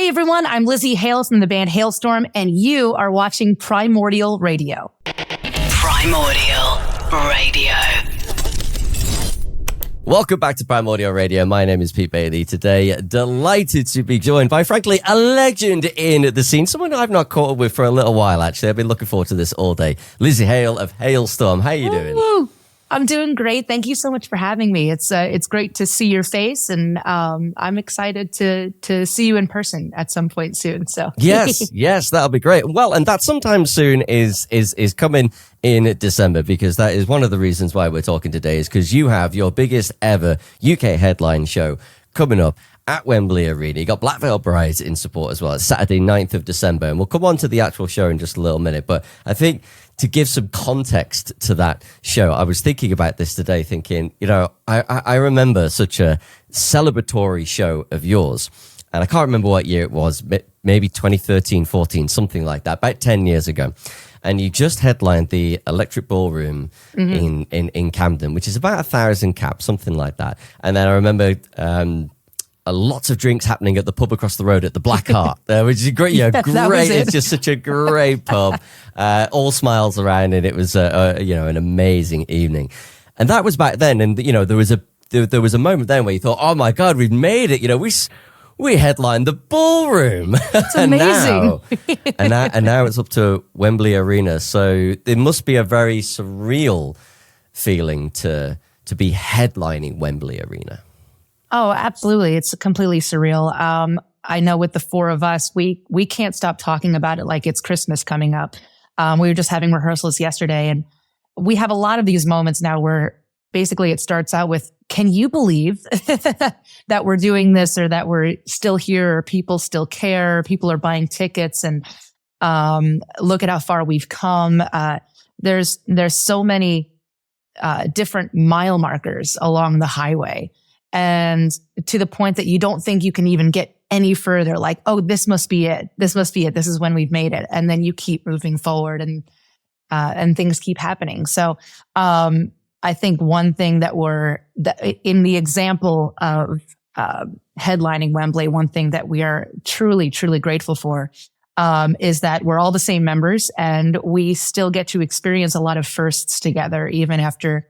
everyone, I'm Lzzy Hale from the band Halestorm, and you are watching Primordial Radio. Primordial Radio. Welcome back to Primordial Radio. My name is Pete Bailey. Today, delighted to be joined by, frankly, a legend in the scene. Someone I've not caught up with for a little while, actually. I've been looking forward to this all day. Lzzy Hale of Halestorm. How are you doing? Woo! I'm doing great. Thank you so much for having me. It's great to see your face, and I'm excited to see you in person at some point soon. So yes, that'll be great. Well, and that sometime soon is coming in December, because that is one of the reasons why we're talking today, is because you have your biggest ever UK headline show coming up at Wembley Arena. You got Black Veil Brides in support as well. It's Saturday, 9th of December, and we'll come on to the actual show in just a little minute. But I think to give some context to that show, I was thinking about this today, thinking, I remember such a celebratory show of yours, and I can't remember what year it was, maybe 2013, 14, something like that, about 10 years ago. And you just headlined the Electric Ballroom in Camden, which is about 1,000 caps, something like that. And then I remember lots of drinks happening at the pub across the road at the Black Heart, which is great. Great. It's just such a great pub. All smiles around, and it was an amazing evening. And that was back then. And there was a moment then where you thought, oh my God, we've made it. We headlined the ballroom. It's amazing. and now it's up to Wembley Arena. So it must be a very surreal feeling to be headlining Wembley Arena. Oh, absolutely. It's completely surreal. I know with the four of us, we can't stop talking about it like it's Christmas coming up. We were just having rehearsals yesterday, and we have a lot of these moments now where basically it starts out with, can you believe that we're doing this, or that we're still here, or people still care, people are buying tickets, and look at how far we've come. There's so many different mile markers along the highway, and to the point that you don't think you can even get any further, like, oh, this must be it. This must be it. This is when we've made it. And then you keep moving forward, and things keep happening. So, I think one thing that in the example of headlining Wembley, one thing that we are truly, truly grateful for is that we're all the same members, and we still get to experience a lot of firsts together, even after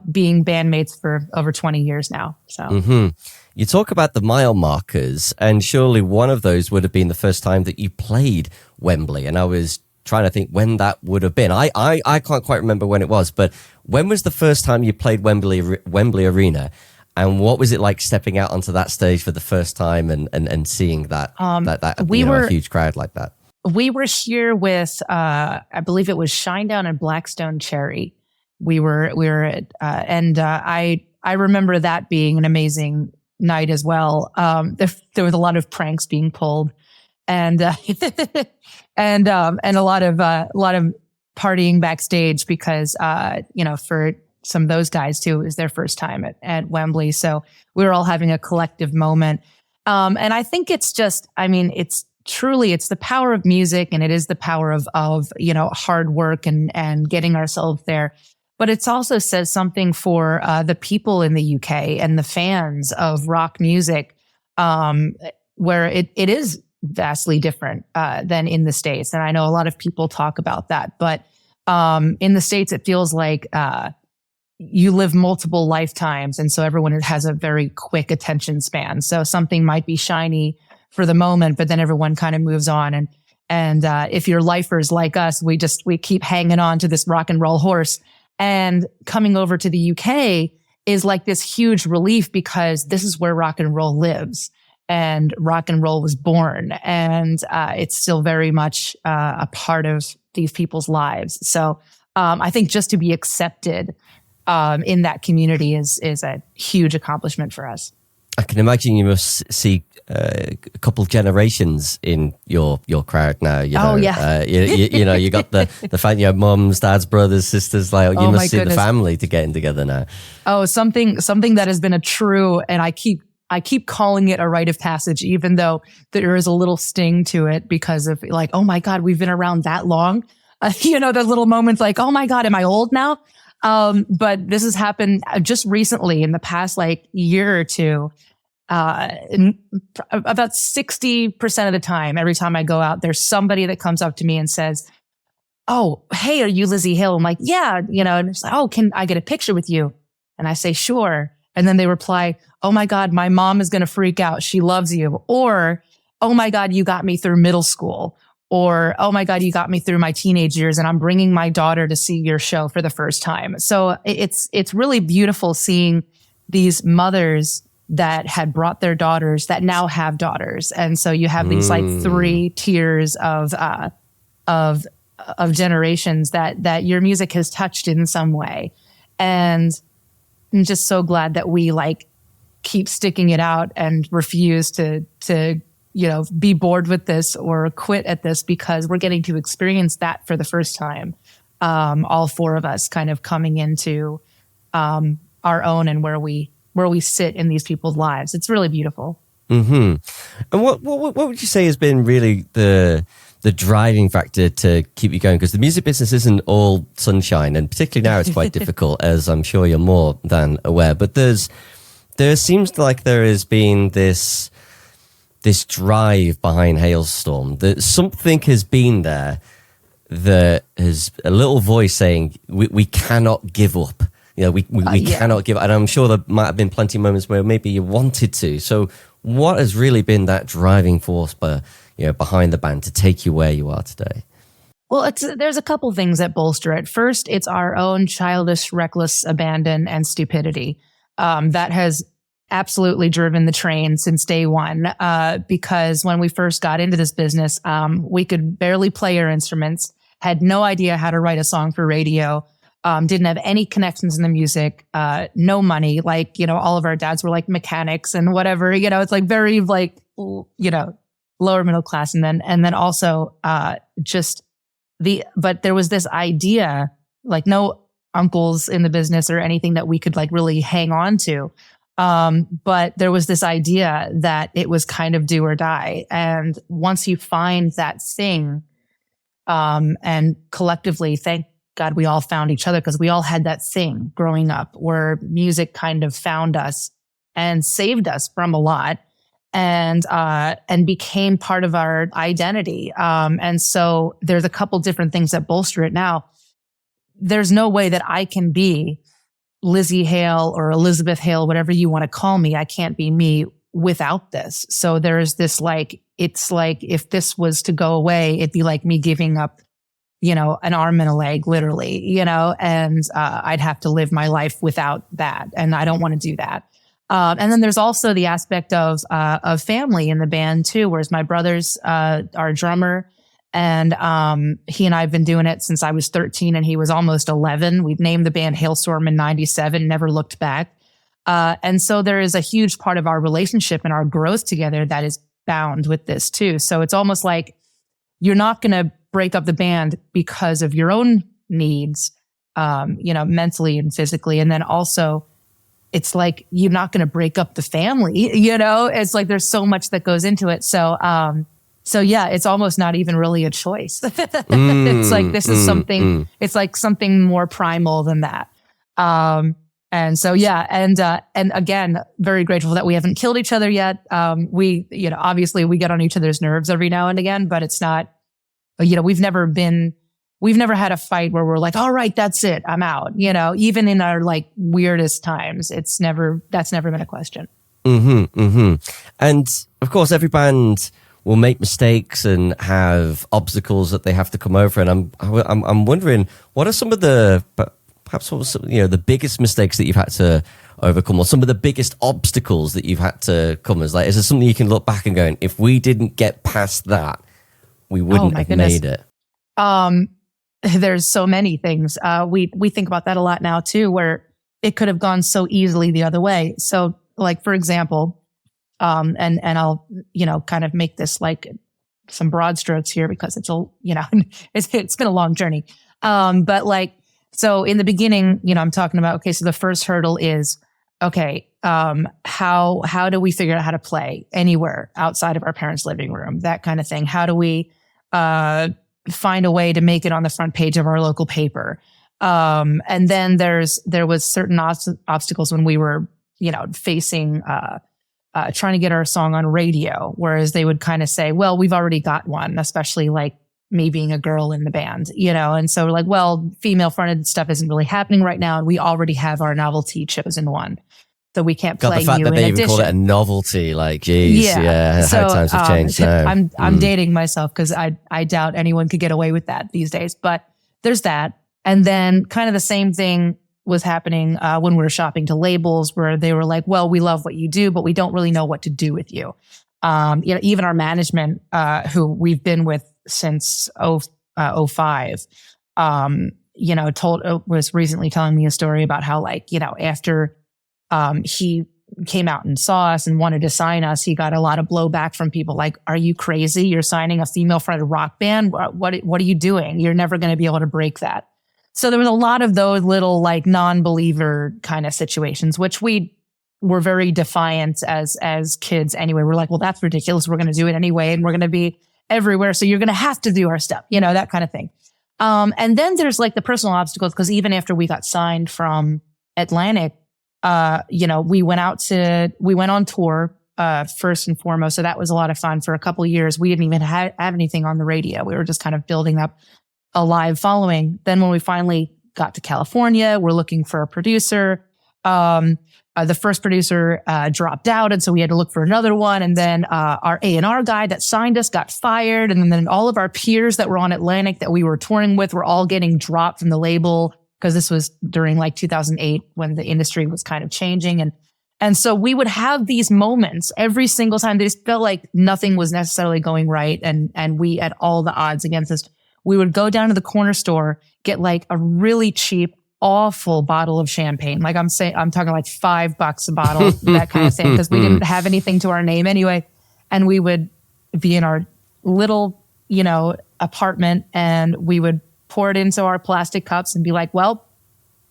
being bandmates for over 20 years now. So You talk about the mile markers, and surely one of those would have been the first time that you played Wembley. And I was trying to think when that would have been. I can't quite remember when it was, but when was the first time you played Wembley Arena? And what was it like stepping out onto that stage for the first time and seeing that a huge crowd like that? We were here with, I believe it was Shinedown and Blackstone Cherry. We were at, and I remember that being an amazing night as well. There was a lot of pranks being pulled, and and a lot of partying backstage, because for some of those guys too, it was their first time at Wembley. So we were all having a collective moment. And I think it's just, it's the power of music, and it is the power of hard work and getting ourselves there. But it also says something for the people in the UK and the fans of rock music, where it is vastly different than in the States. And I know a lot of people talk about that, but in the States, it feels like you live multiple lifetimes. And so everyone has a very quick attention span. So something might be shiny for the moment, but then everyone kind of moves on. And if you're lifers like us, we keep hanging on to this rock and roll horse. And coming over to the UK is like this huge relief, because this is where rock and roll lives, and rock and roll was born, and it's still very much a part of these people's lives. So I think just to be accepted in that community is a huge accomplishment for us. I can imagine you must see a couple of generations in your crowd now. Oh yeah. You got the fact you have mums, dads, brothers, sisters. Like you must see the family to getting together now. Oh, something that has been a true, and I keep calling it a rite of passage, even though there is a little sting to it, because of like, oh my God, we've been around that long. The little moments like, oh my God, am I old now? But this has happened just recently in the past year or two. About 60% of the time, every time I go out, there's somebody that comes up to me and says, "Oh, hey, are you Lzzy Hale?" I'm like, "Yeah," and it's like, "Oh, can I get a picture with you?" And I say, "Sure." And then they reply, "Oh my God, my mom is going to freak out. She loves you." Or, "Oh my God, you got me through middle school." Or, "Oh my God, you got me through my teenage years and I'm bringing my daughter to see your show for the first time." So it's really beautiful seeing these mothers that had brought their daughters that now have daughters. And so you have these like three tiers of generations that your music has touched in some way. And I'm just so glad that we like keep sticking it out and refuse to be bored with this or quit at this, because we're getting to experience that for the first time. All four of us kind of coming into our own and where we sit in these people's lives. It's really beautiful. Mm-hmm. And what would you say has been really the driving factor to keep you going? Because the music business isn't all sunshine, and particularly now it's quite difficult, as I'm sure you're more than aware. But there seems like there has been this drive behind Halestorm, that something has been there that has a little voice saying we cannot give up. We cannot give up. And I'm sure there might have been plenty of moments where maybe you wanted to. So what has really been that driving force behind the band to take you where you are today? Well, there's a couple things that bolster it. First, it's our own childish, reckless abandon and stupidity that has absolutely driven the train since day one. Because when we first got into this business, we could barely play our instruments, had no idea how to write a song for radio, didn't have any connections in the music, no money. Like, all of our dads were like mechanics and whatever, it's like very like, lower middle class. And then also, but there was this idea, like no uncles in the business or anything that we could like really hang on to. But there was this idea that it was kind of do or die. And once you find that thing, and collectively, thank God we all found each other, because we all had that thing growing up where music kind of found us and saved us from a lot and became part of our identity. And so there's a couple different things that bolster it now. There's no way that I can be Lzzy Hale or Elizabeth Hale, whatever you want to call me. I can't be me without this. So there's this it's like if this was to go away, it'd be like me giving up, an arm and a leg, literally, and I'd have to live my life without that. And I don't want to do that. And then there's also the aspect of family in the band too, whereas my brother's our drummer. And he and I have been doing it since I was 13 and he was almost 11. We named the band Halestorm in 97, never looked back. And so there is a huge part of our relationship and our growth together that is bound with this too. So it's almost like you're not going to break up the band because of your own needs, mentally and physically. And then also it's like you're not going to break up the family, it's like there's so much that goes into it. So yeah, it's almost not even really a choice. It's like, this is something, it's like something more primal than that. And so, yeah. And again, very grateful that we haven't killed each other yet. We, obviously we get on each other's nerves every now and again, but it's not, we've never had a fight where we're like, all right, that's it, I'm out. Even in our like weirdest times, that's never been a question. Mm-hmm, mm-hmm. And of course, every band will make mistakes and have obstacles that they have to come over. And I'm wondering, what are some of the the biggest mistakes that you've had to overcome, or some of the biggest obstacles that you've had to come as? Like, is there something you can look back and go, if we didn't get past that, we wouldn't have made it? There's so many things. We think about that a lot now too, where it could have gone so easily the other way. So like, for example, and I'll, kind of make this like some broad strokes here because it's it's been a long journey. But like, so in the beginning, I'm talking about, okay, so the first hurdle is, okay, how do we figure out how to play anywhere outside of our parents' living room? That kind of thing. How do we, find a way to make it on the front page of our local paper? And then there was certain obstacles when we were, facing, trying to get our song on radio, whereas they would kind of say, well, we've already got one, especially like me being a girl in the band, you know? And so we're like, well, female fronted stuff isn't really happening right now. And we already have our novelty chosen one. So we can't play the fact you that in they addition. even call it a novelty, like, geez, yeah, So, how times have changed now. I'm dating myself because I doubt anyone could get away with that these days. But there's that. And then kind of the same thing was happening when we were shopping to labels where they were like, well, we love what you do, but we don't really know what to do with you. You know, even our management, who we've been with since 05, you know, was recently telling me a story about how, like, you know, after he came out and saw us and wanted to sign us, he got a lot of blowback from people like, are you crazy? You're signing a female fronted rock band? What are you doing? You're never going to be able to break that. So there was a lot of those little like non-believer kind of situations, which we were very defiant as kids anyway. We're like, well, that's ridiculous. We're going to do it anyway. And we're going to be everywhere. So you're going to have to do our stuff, you know, that kind of thing. And then there's like the personal obstacles, because even after we got signed from Atlantic, you know, we went on tour, first and foremost. So that was a lot of fun for a couple of years. We didn't even have anything on the radio. We were just kind of building up a live following. Then when we finally got to California, we're looking for a producer. The first producer dropped out, and so we had to look for another one. And then our A&R guy that signed us got fired. And then all of our peers that were on Atlantic that we were touring with were all getting dropped from the label, because this was during like 2008 when the industry was kind of changing. And so we would have these moments every single time. They just felt like nothing was necessarily going right. And we had all the odds against us. We would go down to the corner store, get like a really cheap, awful bottle of champagne. Like I'm talking like $5 a bottle, that kind of thing, because we didn't have anything to our name anyway. And we would be in our little, you know, apartment, and we would pour it into our plastic cups and be like, well,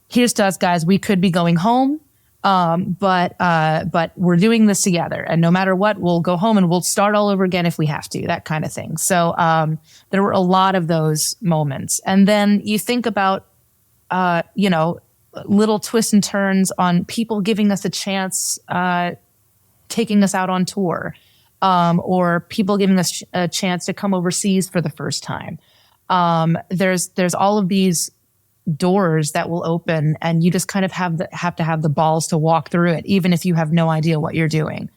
here's to us, guys. We could be going home. But we're doing this together, and no matter what, we'll go home and we'll start all over again if we have to, that kind of thing. So, there were a lot of those moments. And then you think about, you know, little twists and turns on people giving us a chance, taking us out on tour, or people giving us a chance to come overseas for the first time. There's all of these doors that will open, and you just kind of have to have the balls to walk through it, even if you have no idea what you're doing.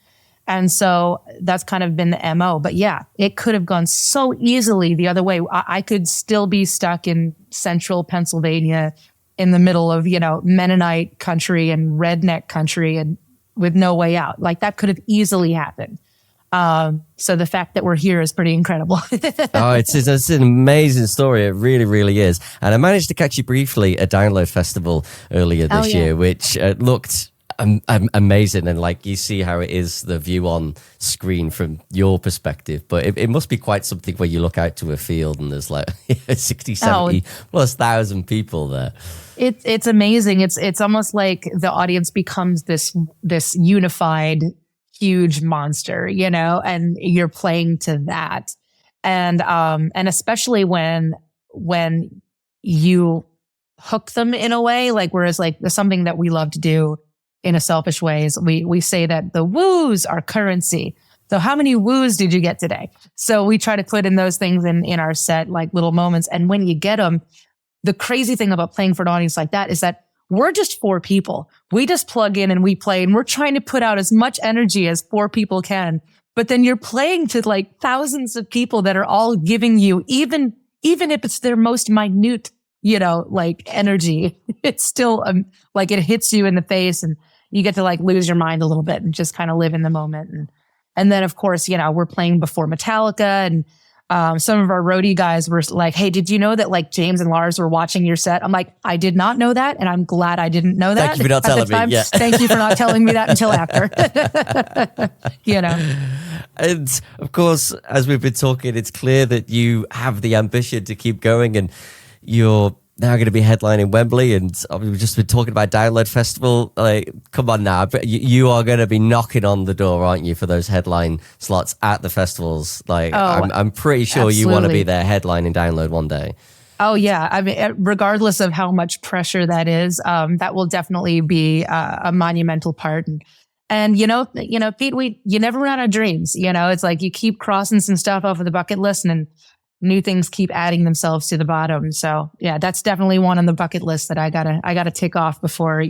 And so that's kind of been the MO. But yeah, it could have gone so easily the other way. I could still be stuck in central Pennsylvania in the middle of, you know, Mennonite country and redneck country, and with no way out. Like, that could have easily happened. So the fact that we're here is pretty incredible. Oh, it's an amazing story. It really, really is. And I managed to catch you briefly at Download Festival earlier this year, which looked amazing. And like, you see how it is, the view on screen from your perspective, but it must be quite something where you look out to a field and there's like 60, 70 plus thousand people there. It's amazing. It's almost like the audience becomes this unified huge monster, you know, and you're playing to that. And especially when you hook them in a way, like, whereas like something that we love to do in a selfish way is we say that the woos are currency. So how many woos did you get today? So we try to put in those things in our set, like little moments. And when you get them, the crazy thing about playing for an audience like that is that we're just 4 people. We just plug in and we play, and we're trying to put out as much energy as 4 people can. But then you're playing to like thousands of people that are all giving you, even if it's their most minute, you know, like energy, it's still like it hits you in the face, and you get to like lose your mind a little bit and just kind of live in the moment. And then of course, you know, we're playing before Metallica, and some of our roadie guys were like, hey, did you know that like James and Lars were watching your set? I'm like, I did not know that. And I'm glad I didn't know that. Thank you for not telling me. Yeah. Thank you for not telling me that until after. You know? And of course, as we've been talking, it's clear that you have the ambition to keep going, and you're now going to be headlining Wembley, and we've just been talking about Download Festival. Like, come on now, you are going to be knocking on the door, aren't you, for those headline slots at the festivals? Like, I'm pretty sure absolutely. You want to be there headlining Download one day. Oh yeah, I mean, regardless of how much pressure that is, that will definitely be a monumental part. And Pete, you never run out of dreams. It's like you keep crossing some stuff off of the bucket list, and new things keep adding themselves to the bottom. So yeah, that's definitely one on the bucket list that I gotta tick off before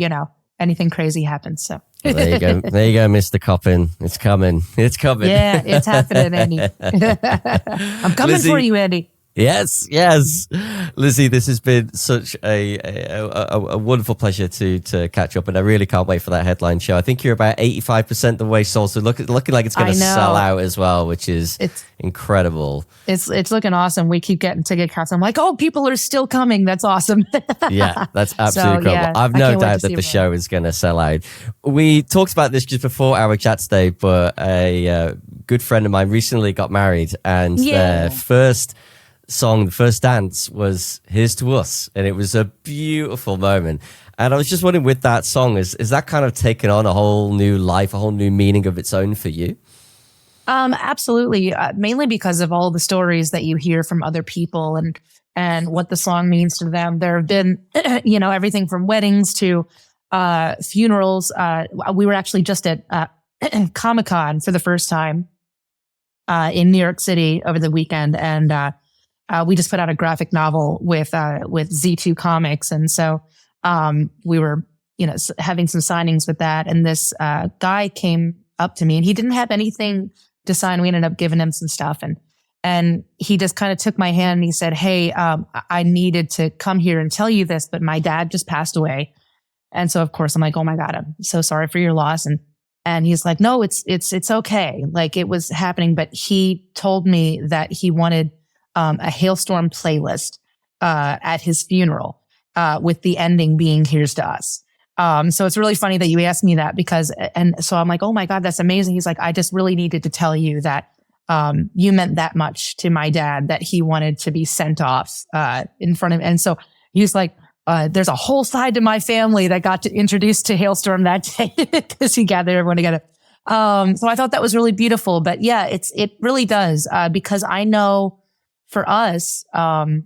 anything crazy happens. So well, there you go, Mr. Coppin. It's coming. Yeah, it's happening, Andy. I'm coming Lzzy, for you, Andy. Yes. Lzzy, this has been such a wonderful pleasure to catch up, and I really can't wait for that headline show. I think you're about 85% the way sold, so looking like it's going to sell out as well, which is incredible. It's looking awesome. We keep getting ticket counts. I'm like, oh, people are still coming. That's awesome. Yeah, that's absolutely incredible. I've no doubt that the show is going to sell out. We talked about this just before our chat today, but a good friend of mine recently got married, and their first song, the first dance, was Here's to Us, and it was a beautiful moment. And I was just wondering, with that song, is that kind of taken on a whole new life, a whole new meaning of its own for you? Absolutely. Mainly because of all the stories that you hear from other people and what the song means to them. There have been, everything from weddings to funerals. We were actually just at Comic-Con for the first time in New York City over the weekend, and we just put out a graphic novel with Z2 Comics, and so we were having some signings with that. And this guy came up to me, and he didn't have anything to sign. We ended up giving him some stuff, and he just kind of took my hand and he said, "Hey, I needed to come here and tell you this, but my dad just passed away." And so of course I'm like, "Oh my God, I'm so sorry for your loss." And he's like, "No, it's okay. Like, it was happening." But he told me that he wanted a Halestorm playlist at his funeral, with the ending being Here's to Us. So it's really funny that you asked me that, and so I'm like, oh my God, that's amazing. He's like, I just really needed to tell you that you meant that much to my dad that he wanted to be sent off in front of him. And so he's like, there's a whole side to my family that got to introduce to Halestorm that day because he gathered everyone together. So I thought that was really beautiful. But yeah, it really does, because I know, for us,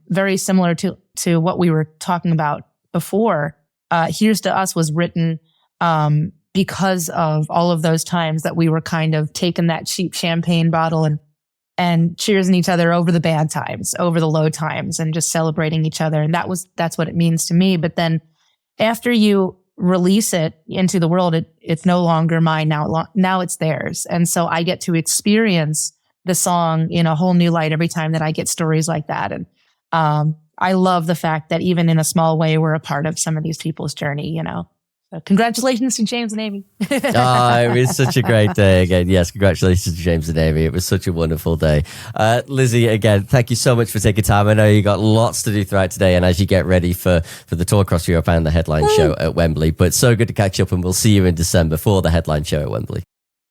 very similar to what we were talking about before, Here's to Us was written because of all of those times that we were kind of taking that cheap champagne bottle and cheersing each other over the bad times, over the low times, and just celebrating each other. And that's what it means to me. But then after you release it into the world, it's no longer mine. Now it's theirs. And so I get to experience the song in a whole new light every time that I get stories like that. And I love the fact that even in a small way, we're a part of some of these people's journey, So congratulations to James and Amy. It was such a great day again. Yes, congratulations to James and Amy. It was such a wonderful day. Lzzy, again, thank you so much for taking time. I know you got lots to do throughout today, and as you get ready for the tour across Europe and the headline show at Wembley. But so good to catch up, and we'll see you in December for the headline show at Wembley.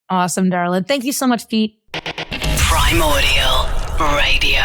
Awesome, darling. Thank you so much, Pete. Primordial Radio.